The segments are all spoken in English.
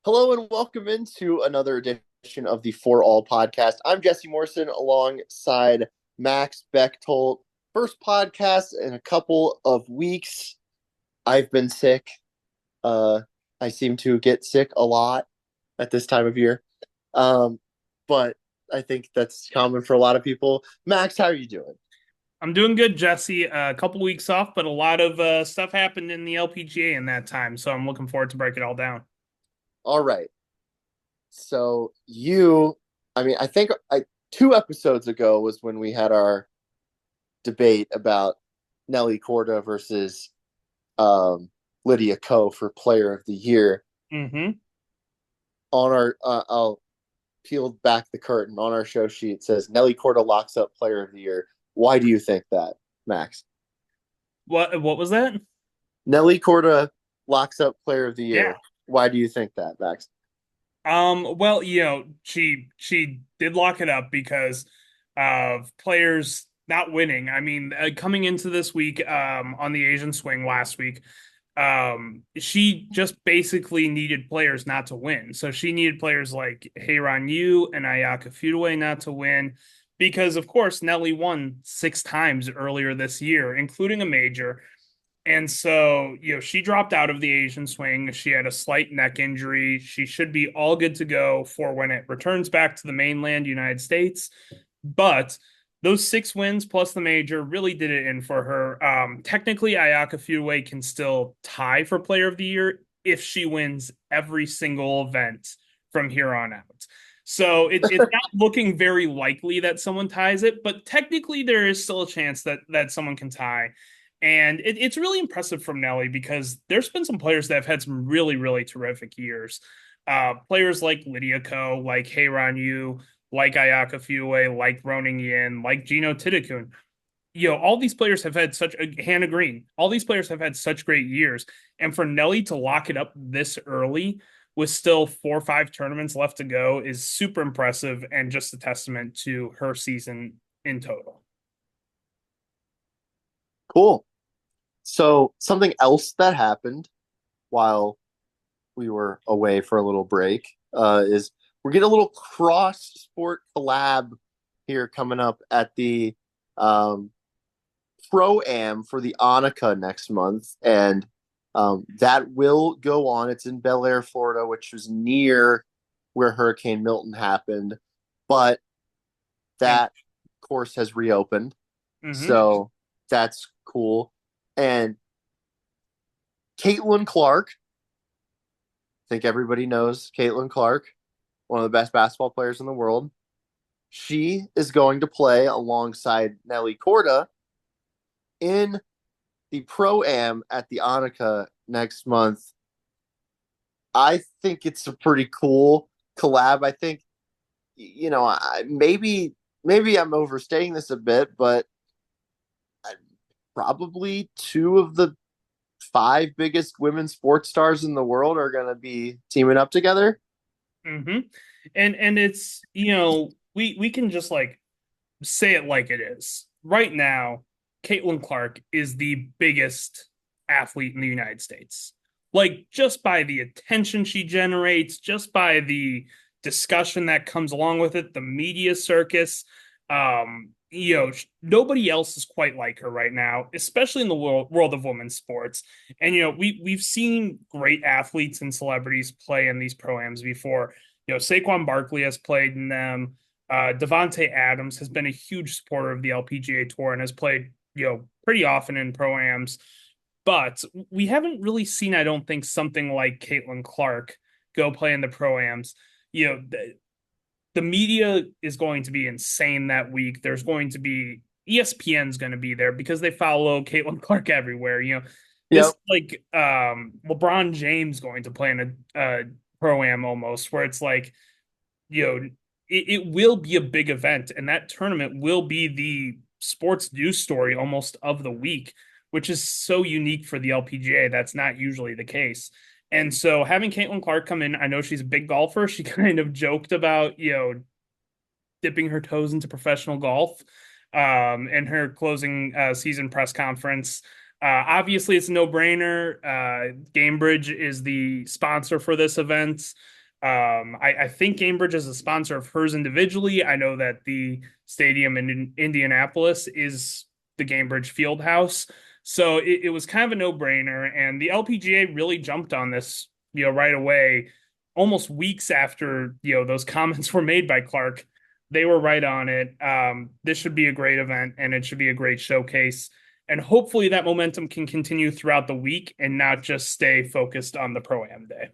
Hello and welcome into another edition of the Fore-All podcast. I'm Jesse Morrison alongside Max Bechtoldt. First podcast in a couple of weeks. I've been sick. Uh, I seem to get sick a lot at this time of year. Um, but I think that's common for a lot of people. Max, how are you doing? I'm doing good, Jesse. A couple weeks off, but a lot of stuff happened in the LPGA in that time, so I'm looking forward to break it all down. All right. So I think 2 episodes ago was when we had our debate about Nelly Korda versus um, Lydia Ko for Player of the Year. Mm-hmm. I'll peel back the curtain on our show sheet. It says Nelly Korda locks up Player of the Year. Why do you think that, Max? What was that? Nelly Korda locks up Player of the Yeah. Year. Why do you think that, Max? Well, she did lock it up because of players not winning. I mean, coming into this week, on the Asian swing last week, she just basically needed players not to win. So she needed players like Heyran Yu and Ayaka Fudaway not to win because, of course, Nelly won 6 times earlier this year, including a major. And so, she dropped out of the Asian swing. She had a slight neck injury. She should be all good to go for when it returns back to the mainland United States. But those 6 wins plus the major really did it in for her. Technically, Ayaka Fudaway can still tie for Player of the Year if she wins every single event from here on out. So it's not looking very likely that someone ties it, but technically there is still a chance that someone can tie. And it's really impressive from Nelly because there's been some players that have had some really, really terrific years. Players like Lydia Ko, like Heyran Yu, like Ayaka Fue, like Ronin Yin, like Gino Titakun. All these players have had such a Hannah Green. All these players have had such great years. And for Nelly to lock it up this early with still 4 or 5 tournaments left to go is super impressive and just a testament to her season in total. Cool. So something else that happened while we were away for a little break is we're getting a little cross sport collab here coming up at the um, Pro Am for the Annika next month, and that will go on. It's in Bel Air, Florida, which was near where Hurricane Milton happened, but Thank that course has reopened, you. Mm-hmm. so that's cool. And Caitlin Clark, I think everybody knows Caitlin Clark, one of the best basketball players in the world. She is going to play alongside Nelly Korda in the Pro Am at the Annika next month. I think it's a pretty cool collab. I think, maybe I'm overstating this a bit, but probably two of the five biggest women's sports stars in the world are going to be teaming up together. Mm-hmm. And it's we can just like say it like it is. Right now, Caitlin Clark is the biggest athlete in the United States. Like just by the attention she generates, just by the discussion that comes along with it, the media circus. Nobody else is quite like her right now, especially in the world of women's sports. And we've seen great athletes and celebrities play in these proams before. Saquon Barkley has played in them. Devonte Adams has been a huge supporter of the LPGA tour and has played, pretty often in pro-ams. But we haven't really seen, I don't think, something like Caitlin Clark go play in the pro-ams. The media is going to be insane that week. There's going to be ESPN's going to be there because they follow Caitlin Clark everywhere. This Yep. like LeBron James going to play in a pro-am almost, where it's like, it will be a big event, and that tournament will be the sports news story almost of the week, which is so unique for the LPGA. That's not usually the case. And so having Caitlin Clark come in, I know she's a big golfer. She kind of joked about, dipping her toes into professional golf in her closing season press conference. Obviously, it's a no brainer. Gainbridge is the sponsor for this event. I think Gainbridge is a sponsor of hers individually. I know that the stadium in Indianapolis is the Gainbridge Field House. So it was kind of a no-brainer. And the LPGA really jumped on this, right away, almost weeks after, those comments were made by Clark. They were right on it. This should be a great event and it should be a great showcase. And hopefully that momentum can continue throughout the week and not just stay focused on the Pro-Am day.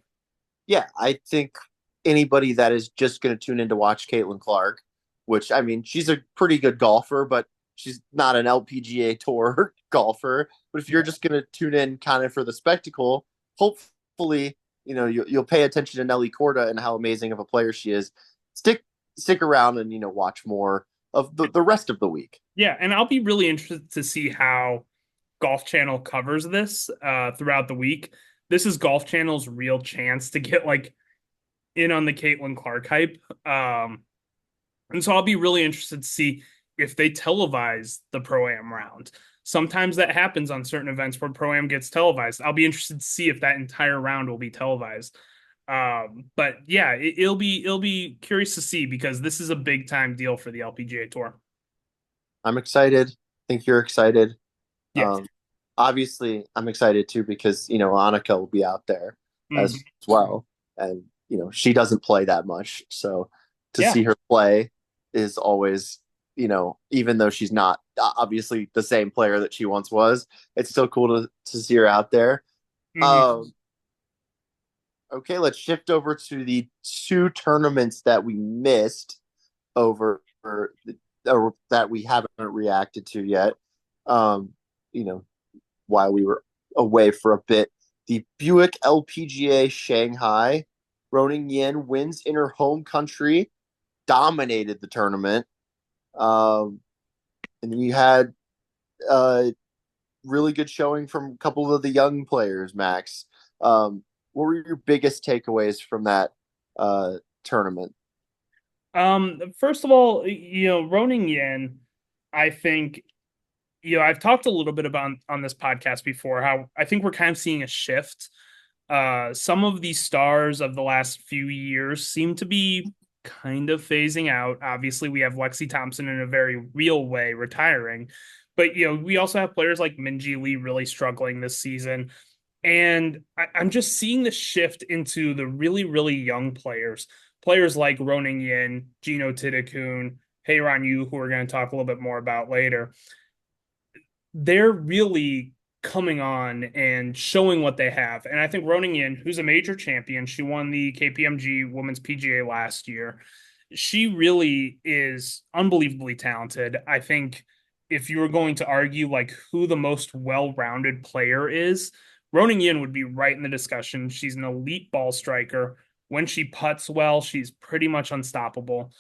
Yeah, I think anybody that is just going to tune in to watch Caitlin Clark, which I mean, she's a pretty good golfer, but she's not an LPGA Tour golfer. But if you're Yeah. just going to tune in kind of for the spectacle, hopefully, you'll pay attention to Nelly Korda and how amazing of a player she is. Stick around and watch more of the rest of the week. Yeah, and I'll be really interested to see how Golf Channel covers this throughout the week. This is Golf Channel's real chance to get like in on the Caitlin Clark hype. And so I'll be really interested to see if they televise the Pro-Am round. Sometimes that happens on certain events where Pro-Am gets televised. I'll be interested to see if that entire round will be televised. But yeah, it'll be curious to see because this is a big time deal for the LPGA Tour. I'm excited. I think you're excited. Yes. Um, Obviously, I'm excited too because Annika will be out there as Mhm. well, and she doesn't play that much, so to Yeah. see her play is always even though she's not obviously the same player that she once was, it's still cool to see her out there. Mhm. Um, okay, let's shift over to the two tournaments that we missed over or that we haven't reacted to yet. Um, you know, while we were away for a bit. The Buick LPGA Shanghai. Roning Yin wins in her home country, dominated the tournament. And we had a really good showing from a couple of the young players, Max. What were your biggest takeaways from that tournament? First of all, Ronin Yin, I think, I've talked a little bit about on this podcast before how I think we're kind of seeing a shift. Some of the stars of the last few years seem to be kind of phasing out. Obviously, we have Lexi Thompson in a very real way retiring, but we also have players like Minji Lee really struggling this season. And I'm just seeing the shift into the really, really young players. Players like Ronin Yin, Gino Titakun, Heiran Yu, who we're going to talk a little bit more about later. They're really coming on and showing what they have. And I think Ronin Yin, who's a major champion, she won the KPMG Women's PGA last year. She really is unbelievably talented. I think if you were going to argue like who the most well-rounded player is, Ronin Yin would be right in the discussion. She's an elite ball striker. When she putts well, she's pretty much unstoppable.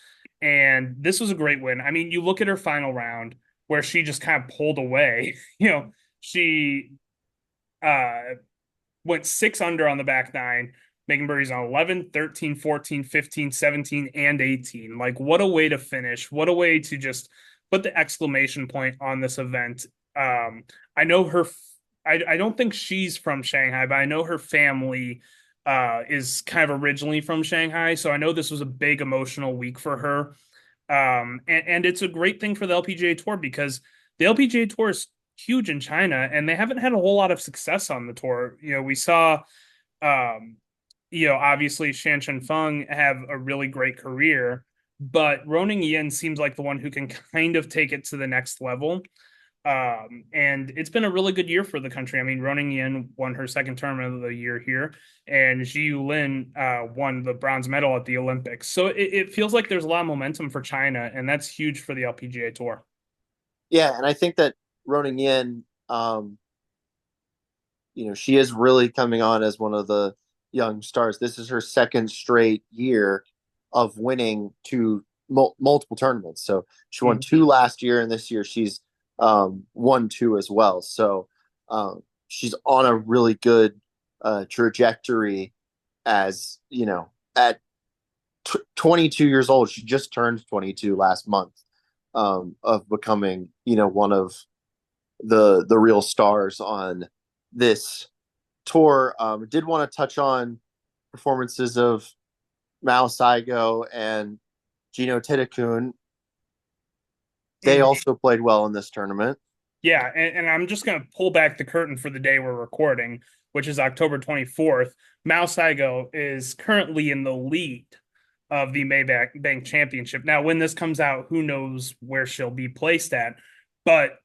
And this was a great win. I mean, you look at her final round where she just kind of pulled away. She uh went 6 under on the back nine, making birdies on 11, 13, 14, 15, 17, and 18. Like, what a way to finish. What a way to just put the exclamation point on this event. I know her, I don't think she's from Shanghai, but I know her family is kind of originally from Shanghai. So I know this was a big emotional week for her. And it's a great thing for the LPGA Tour because the LPGA Tour is huge in China and they haven't had a whole lot of success on the tour. We saw, um, obviously Shan Chen Feng have a really great career, but Roning Yin seems like the one who can kind of take it to the next level. And it's been a really good year for the country. I mean, Roning Yin won her second tournament of the year here, and Zhi Lin won the bronze medal at the Olympics. So it feels like there's a lot of momentum for China, and that's huge for the LPGA Tour. Yeah, and I think that Roning Yin, she is really coming on as one of the young stars. This is her second straight year of winning multiple tournaments. So she won Mm. two last year, and this year she's won two as well. So she's on a really good trajectory as at 22 years old. She just turned 22 last month, of becoming one of the real stars on this tour. Did want to touch on performances of Mao Saigo and Gino Titakun, they Mhm. also played well in this tournament. Yeah, and I'm just going to pull back the curtain for the day we're recording, which is October 24th. Mao Saigo is currently in the lead of the Maybank Bank Championship. Now, when this comes out, who knows where she'll be placed at? But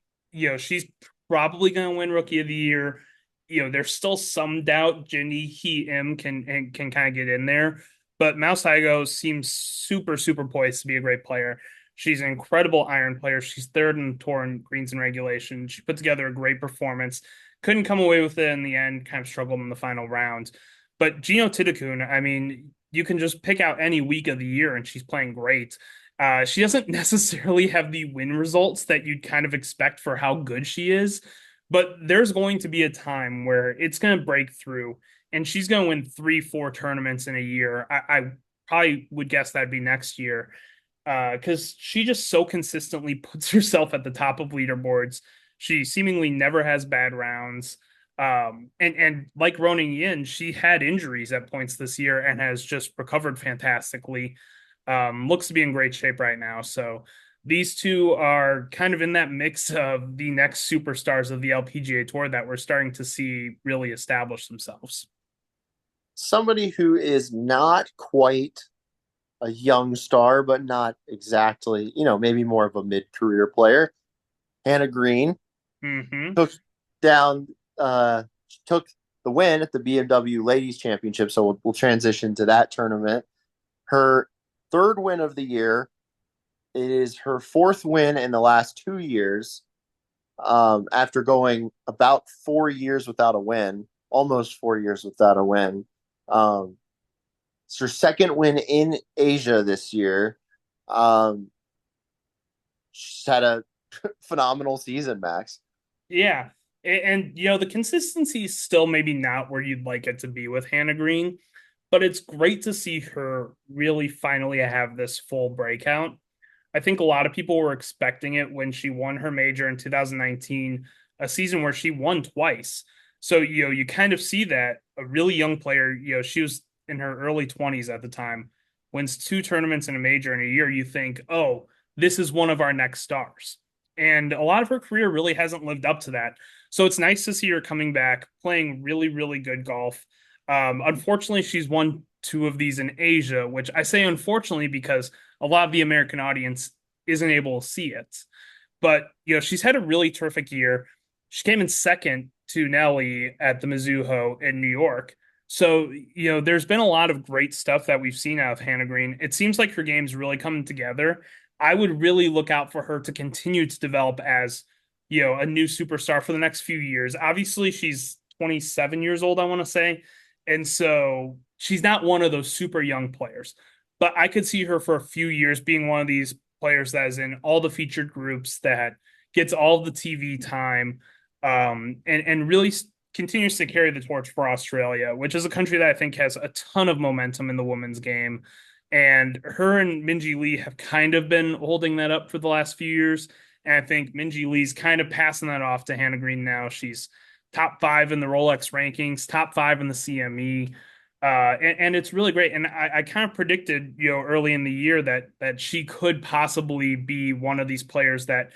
she's probably going to win Rookie of the Year. There's still some doubt Jinny He Im can kind of get in there, but Mao Saigo seems super poised to be a great player. She's an incredible iron player. She's third in the tour in greens and regulation. She put together a great performance. Couldn't come away with it in the end, kind of struggled in the final round. But Gino Titakun, I mean, you can just pick out any week of the year and she's playing great. She doesn't necessarily have the win results that you'd kind of expect for how good she is, but there's going to be a time where it's going to break through and she's going to win 3, 4 tournaments in a year. I probably would guess that'd be next year because she just so consistently puts herself at the top of leaderboards. She seemingly never has bad rounds. And like Ronan Yin, she had injuries at points this year and has just recovered fantastically. Looks to be in great shape right now. So these two are kind of in that mix of the next superstars of the LPGA tour that we're starting to see really establish themselves. Somebody who is not quite a young star, but not exactly, maybe more of a mid-career player. Hannah Green Mm-hmm. took down, took the win at the BMW Ladies Championship. So we'll transition to that tournament. Her third win of the year. It is her fourth win in the last 2 years. After going about 4 years without a win, almost 4 years without a win. Um, it's her second win in Asia this year. Um, she's had a phenomenal season, Max. Yeah. And the consistency is still maybe not where you'd like it to be with Hannah Green, but it's great to see her really finally have this full breakout. I think a lot of people were expecting it when she won her major in 2019, a season where she won twice. So, you kind of see that a really young player, she was in her early 20s at the time, wins 2 tournaments in a major in a year. You think, oh, this is one of our next stars. And a lot of her career really hasn't lived up to that. So it's nice to see her coming back, playing really good golf. Unfortunately, she's won 2 of these in Asia, which I say unfortunately because a lot of the American audience isn't able to see it. But she's had a really terrific year. She came in second to Nelly at the Mizuho in New York. So, there's been a lot of great stuff that we've seen out of Hannah Green. It seems like her game's really coming together. I would really look out for her to continue to develop as, a new superstar for the next few years. Obviously, she's 27 years old, I want to say. And so she's not one of those super young players, but I could see her for a few years being one of these players that is in all the featured groups that gets all the TV time, and really continues to carry the torch for Australia, which is a country that I think has a ton of momentum in the women's game. And her and Minji Lee have kind of been holding that up for the last few years. And I think Minji Lee's kind of passing that off to Hannah Green now. She's top 5 in the Rolex rankings, top 5 in the CME. And it's really great. And I kind of predicted, early in the year that she could possibly be one of these players that,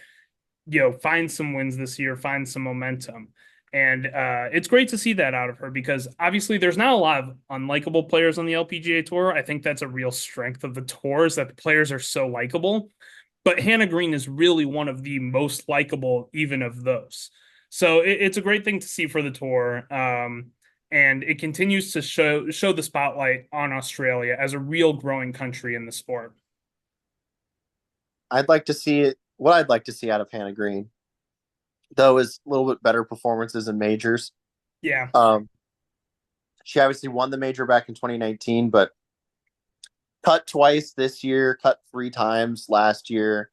find some wins this year, find some momentum. And it's great to see that out of her because obviously there's not a lot of unlikable players on the LPGA tour. I think that's a real strength of the tour is that the players are so likable. But Hannah Green is really one of the most likable, even of those. So it's a great thing to see for the tour. And it continues to show the spotlight on Australia as a real growing country in the sport. I'd like to see it. What I'd like to see out of Hannah Green, though, is a little bit better performances in majors. Yeah. Um, she obviously won the major back in 2019, but cut twice this year, cut 3 times last year.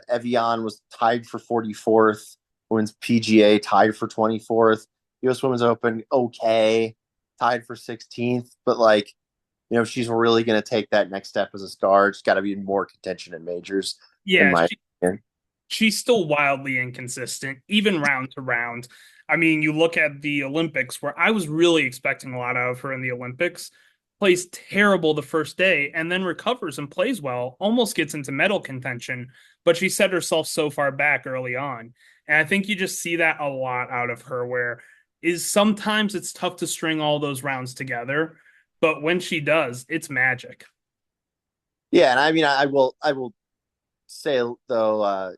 Evian was tied for 44th. Women's PGA tied for 24th. U.S. Women's Open, okay, tied for 16th. But, she's really going to take that next step as a star. It's got to be more contention in majors, in Yeah. my opinion. She's still wildly inconsistent, even round to round. I mean, you look at the Olympics, where I was really expecting a lot out of her in the Olympics. plays terrible the first day and then recovers and plays well, almost gets into medal contention, but she set herself so far back early on. And I think you just see that a lot out of her, where is sometimes it's tough to string all those rounds together, but when she does, it's magic. Yeah, and I mean, I will say though,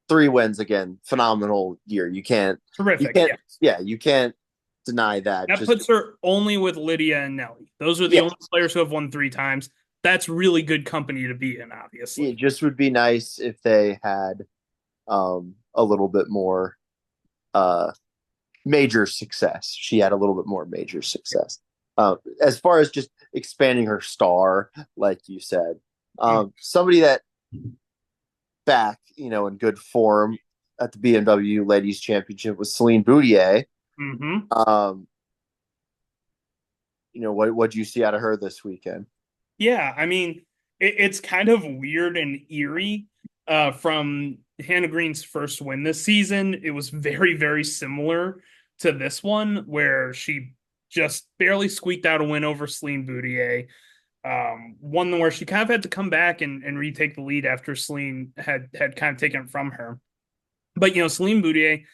3 wins again, phenomenal year. You Terrific. can't, Yeah. yeah, you can't deny that. That Just puts her only with Lydia and Nelly. Those are the yeah, only players who have won 3 times. That's really good company to be in, it obviously. just would be nice if they had a little bit more uh major success. She had a little bit more major success. As far as just expanding her star, like you said, somebody that back, in good form at the BMW Ladies Championship was Celine Boutier. Mm-hmm. Um, what do you see out of her this weekend? Yeah, I mean, it's kind of weird and eerie. From Hannah Green's first win this season, it was very, very similar to this one, where she just barely squeaked out a win over Celine Boutier. One where she kind of had to come back and retake the lead after Celine had kind of taken it from her. But Celine Boutier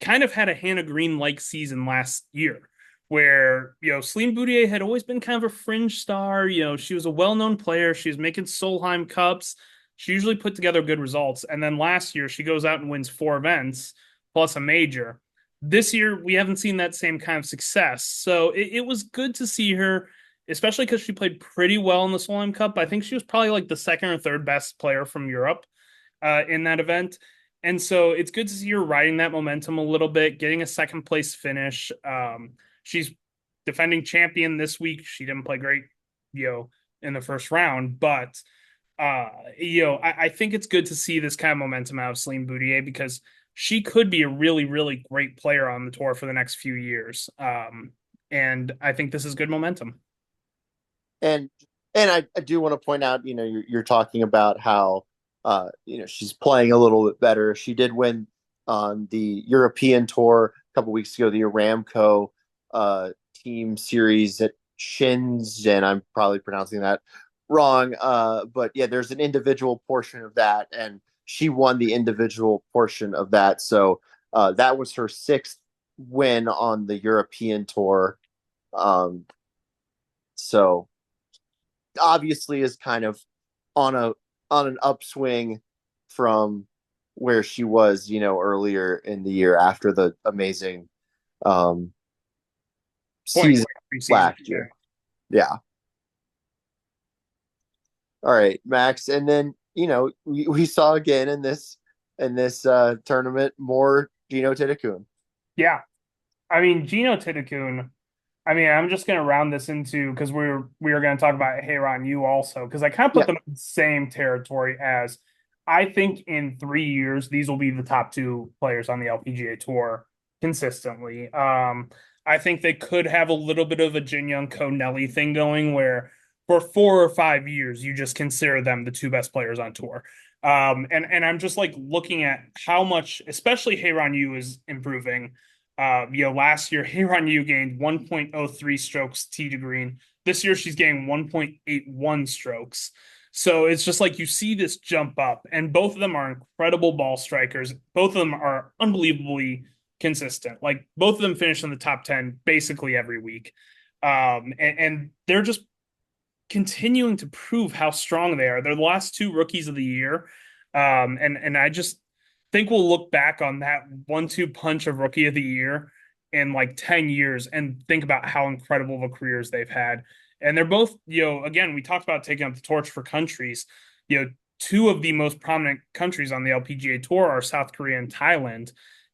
kind of had a Hannah Green like season last year, where Celine Boutier had always been kind of a fringe star. She was a well known player. She was making Solheim Cups. She usually put together good results. And then last year, she goes out and wins 4 events plus a major. This year, we haven't seen that same kind of success. So it was good to see her, especially because she played pretty well in the Solheim Cup. I think she was probably like the second or third best player from Europe in that event. And so it's good to see her riding that momentum a little bit, getting a second place finish. She's defending champion this week. She didn't play great, in the first round, but I think it's good to see this kind of momentum out of Celine Boutier, because she could be a really, really great player on the tour for the next few years. And I think this is good momentum. And I do want to point out, you're talking about how she's playing a little bit better. She did win on the European tour a couple weeks ago, the Aramco team series at Shins, and I'm probably pronouncing that wrong. But yeah, there's an individual portion of that, and she won the individual portion of that. So that was her sixth win on the European tour. Um, so obviously is kind of on a on an upswing from where she was, earlier in the year after the amazing um Point season preseason. last year. Yeah. All right, Max. And then, we saw again in this tournament more Gino Titakun. Yeah. I mean, Gino Titakun, I mean, I'm just going to round this into, because we were going to talk about Heyron Yu also, because I kind of put Yeah. them in the same territory as, I think in 3 years these will be the top two players on the LPGA tour consistently. I think they could have a little bit of a Jin Young Ko Nelly thing going, where for 4 or 5 years you just consider them the two best players on tour. And I'm just like looking at how much, especially Heyron Yu is improving. Last year, Heyron Yu gained 1.03 strokes tee to green. This year, she's getting 1.81 strokes. So it's just like you see this jump up, and both of them are incredible ball strikers. Both of them are unbelievably consistent. Like both of them finish in the top 10 basically every week. And they're just continuing to prove how strong they are. They're the last two rookies of the year. And I just think we'll look back on that 1-2 punch of rookie of the year in like 10 years and think about how incredible of careers they've had. And they're both, again, we talked about taking up the torch for countries. Two of the most prominent countries on the LPGA tour are South Korea and Thailand.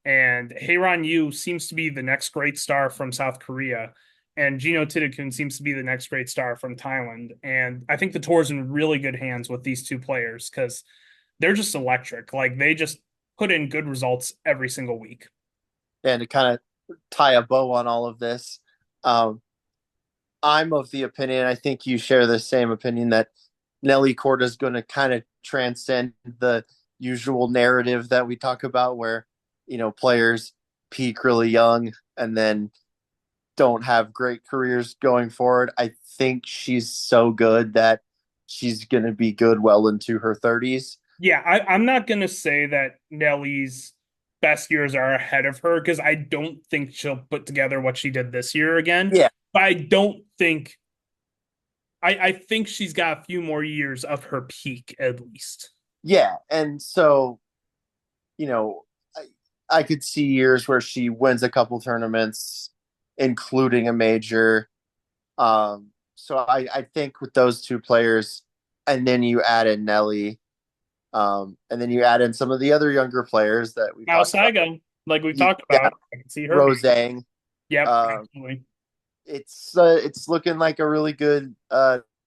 And Heyron Yu seems to be the next great star from South Korea, and Gino Titakun seems to be the next great star from Thailand. And I think the tour's in really good hands with these two players, because they're just electric. Like they just put in good results every single week. And to kind of tie a bow on all of this, um, I'm of the opinion, I think you share the same opinion, that Nelly Korda is going to kind of transcend the usual narrative that we talk about where, players peak really young and then don't have great careers going forward. I think she's so good that she's going to be good well into her 30s. Yeah, I'm not gonna say that Nelly's best years are ahead of her because I don't think she'll put together what she did this year again. Yeah, But I don't think I think she's got a few more years of her peak at least. yeah. And so, you know, I could see years where she wins a couple tournaments, including a major. So I think with those two players, and then you add in Nelly, and then you add in some of the other younger players that we Now talked about. Saigo, like we Yeah, talked about, I can see her being. Rosang. Yep, Um, absolutely. it's looking like a really good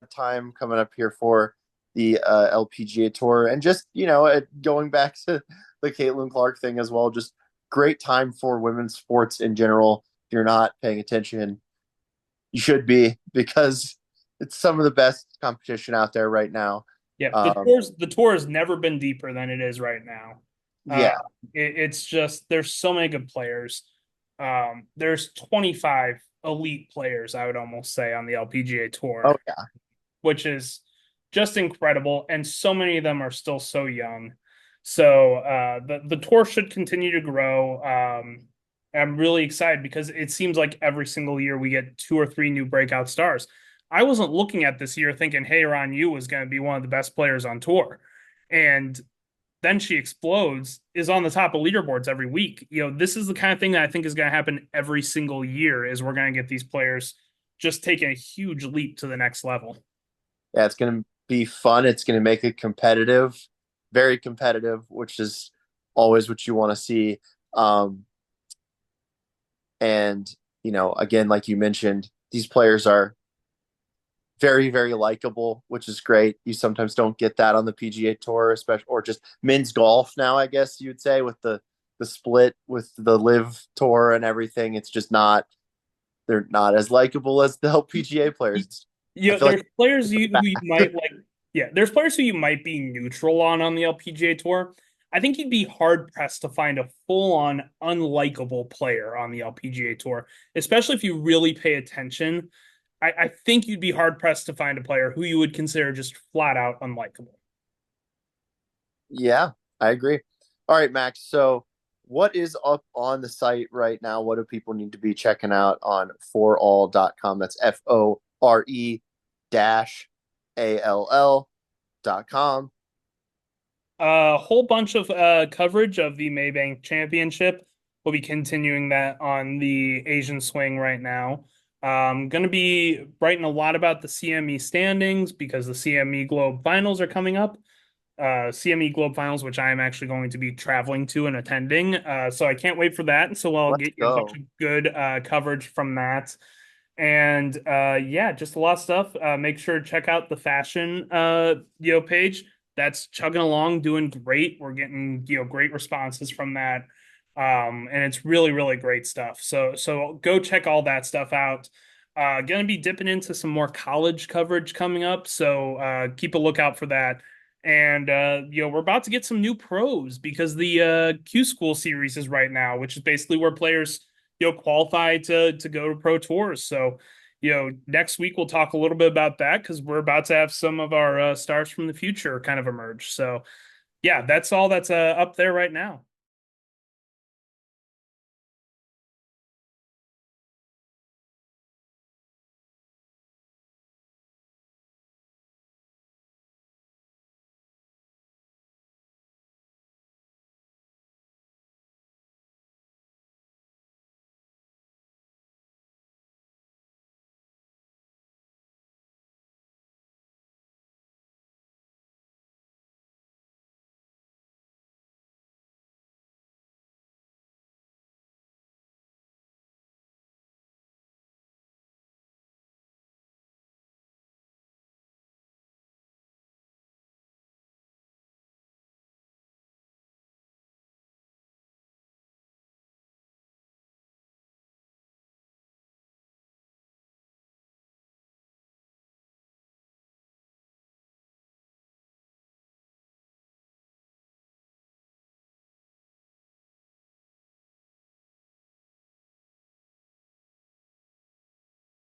time coming up here for the LPGA tour, and just going back to the Caitlin Clark thing as well. Just great time for women's sports in general. If you're not paying attention, you should be because it's some of the best competition out there right now. Yeah, Um, the tour has never been deeper than it is right now. Uh, yeah. it's just there's so many good players. There's 25 elite players, I would almost say, on the LPGA Oh tour, yeah. which is just incredible. And so many of them are still so young. So the tour should continue to grow. I'm really excited because it seems like every single year we get two or three new breakout stars. I wasn't looking at this year thinking, hey, Ron Yu was going to be one of the best players on tour. And then she explodes, is on the top of leaderboards every week. This is the kind of thing that I think is going to happen every single year is we're going to get these players just taking a huge leap to the next level. Yeah, it's going to be fun. It's going to make it competitive, very competitive, which is always what you want to see. Um, and again, like you mentioned, these players are very, very likable, which is great. You sometimes don't get that on the PGA Tour, especially or just men's golf now. I guess you'd say with the split with the Live Tour and everything, it's just not they're not as likable as the LPGA players. I feel like There's players who you might like. Yeah, there's players who you might be neutral on the LPGA tour. I think you'd be hard pressed to find a full on unlikable player on the LPGA tour, especially if you really pay attention. I think you'd be hard pressed to find a player who you would consider just flat out unlikable. yeah, I agree. All right, Max. So, what is up on the site right now? What do people need to be checking out on Fore-All.com? That's FORE dash ALL.com. A whole bunch of coverage of the Maybank Championship. We'll be continuing that on the Asian Swing right now. Going to be writing a lot about the CME standings because the CME Globe Finals are coming up. CME Globe Finals, which I am actually going to be traveling to and attending. So I can't wait for that. And so I'll Let's get you a bunch go. of good coverage from that. And yeah, just a lot of stuff. Make sure to check out the fashion page. That's chugging along, doing great. We're getting great responses from that. And it's really, really great stuff. So go check all that stuff out. Gonna be dipping into some more college coverage coming up. So keep a lookout for that. And we're about to get some new pros because the Q School series is right now, which is basically where players qualify to go to pro tours. So, next week we'll talk a little bit about that because we're about to have some of our stars from the future kind of emerge. So, yeah, that's all that's up there right now.